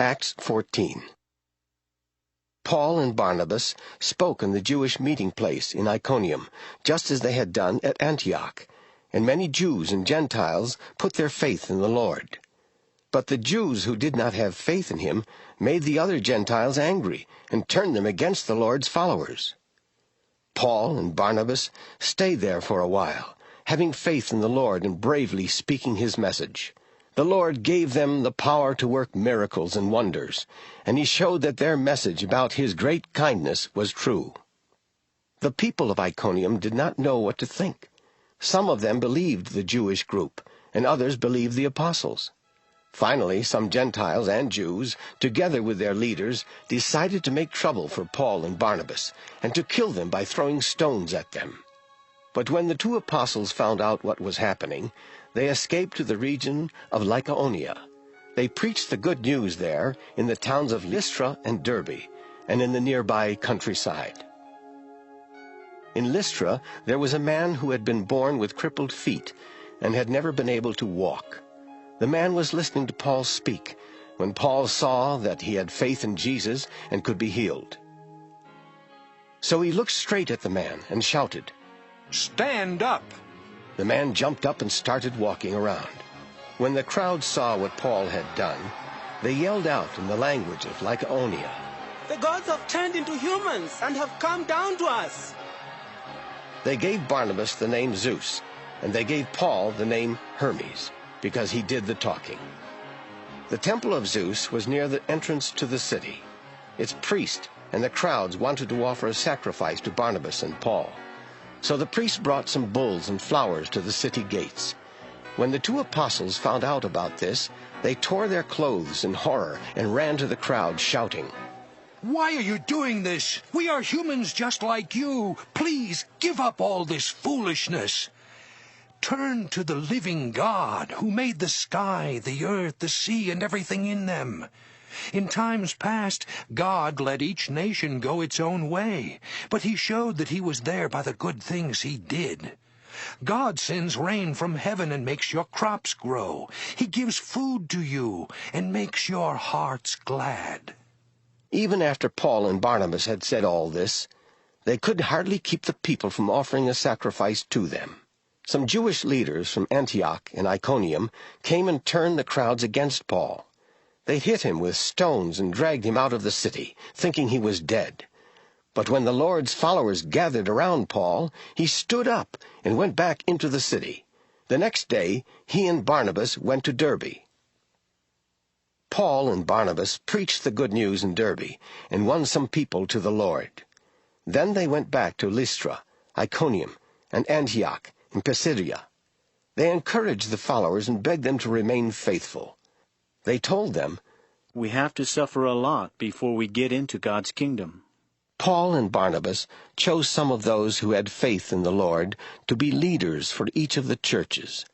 Acts 14. Paul and Barnabas spoke in the Jewish meeting place in Iconium, just as they had done at Antioch, and many Jews and Gentiles put their faith in the Lord. But the Jews who did not have faith in him made the other Gentiles angry and turned them against the Lord's followers. Paul and Barnabas stayed there for a while, having faith in the Lord and bravely speaking his message. The Lord gave them the power to work miracles and wonders, and he showed that their message about his great kindness was true. The people of Iconium did not know what to think. Some of them believed the Jewish group, and others believed the apostles. Finally, some Gentiles and Jews, together with their leaders, decided to make trouble for Paul and Barnabas, and to kill them by throwing stones at them. But when the two apostles found out what was happening, they escaped to the region of Lycaonia. They preached the good news there in the towns of Lystra and Derbe, and in the nearby countryside. In Lystra there was a man who had been born with crippled feet, and had never been able to walk. The man was listening to Paul speak, when Paul saw that he had faith in Jesus and could be healed. So he looked straight at the man and shouted, "Stand up!" The man jumped up and started walking around. When the crowd saw what Paul had done, they yelled out in the language of Lycaonia, "The gods have turned into humans and have come down to us." They gave Barnabas the name Zeus, and they gave Paul the name Hermes, because he did the talking. The temple of Zeus was near the entrance to the city. Its priest and the crowds wanted to offer a sacrifice to Barnabas and Paul. So the priests brought some bulls and flowers to the city gates. When the two apostles found out about this, they tore their clothes in horror and ran to the crowd, shouting, "Why are you doing this? We are humans just like you. Please give up all this foolishness. Turn to the living God who made the sky, the earth, the sea, and everything in them. In times past, God let each nation go its own way, but he showed that he was there by the good things he did. God sends rain from heaven and makes your crops grow. He gives food to you and makes your hearts glad." Even after Paul and Barnabas had said all this, they could hardly keep the people from offering a sacrifice to them. Some Jewish leaders from Antioch and Iconium came and turned the crowds against Paul. They hit him with stones and dragged him out of the city, thinking he was dead. But when the Lord's followers gathered around Paul, he stood up and went back into the city. The next day, he and Barnabas went to Derbe. Paul and Barnabas preached the good news in Derbe and won some people to the Lord. Then they went back to Lystra, Iconium, and Antioch in Pisidia. They encouraged the followers and begged them to remain faithful. They told them, "We have to suffer a lot before we get into God's kingdom." Paul and Barnabas chose some of those who had faith in the Lord to be leaders for each of the churches.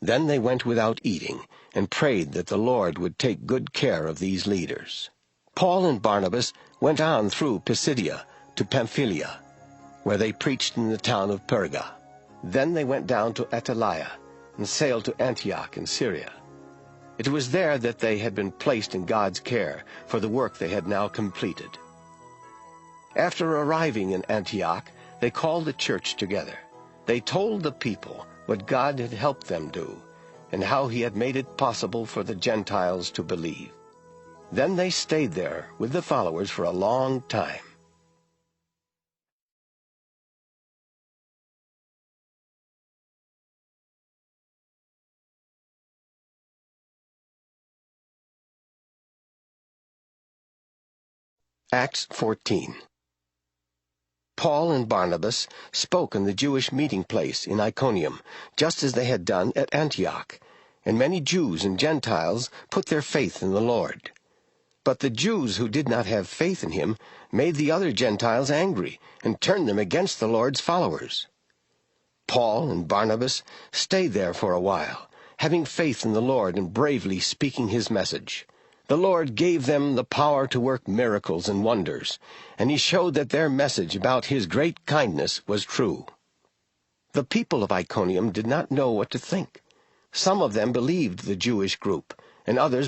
Then they went without eating and prayed that the Lord would take good care of these leaders. Paul and Barnabas went on through Pisidia to Pamphylia, where they preached in the town of Perga. Then they went down to Attalia and sailed to Antioch in Syria. It was there that they had been placed in God's care for the work they had now completed. After arriving in Antioch, they called the church together. They told the people what God had helped them do, and how he had made it possible for the Gentiles to believe. Then they stayed there with the followers for a long time. Acts 14. Paul and Barnabas spoke in the Jewish meeting place in Iconium, just as they had done at Antioch, and many Jews and Gentiles put their faith in the Lord. But the Jews who did not have faith in him made the other Gentiles angry and turned them against the Lord's followers. Paul and Barnabas stayed there for a while, having faith in the Lord and bravely speaking his message. The Lord gave them the power to work miracles and wonders, and he showed that their message about his great kindness was true. The people of Iconium did not know what to think. Some of them believed the Jewish group, and others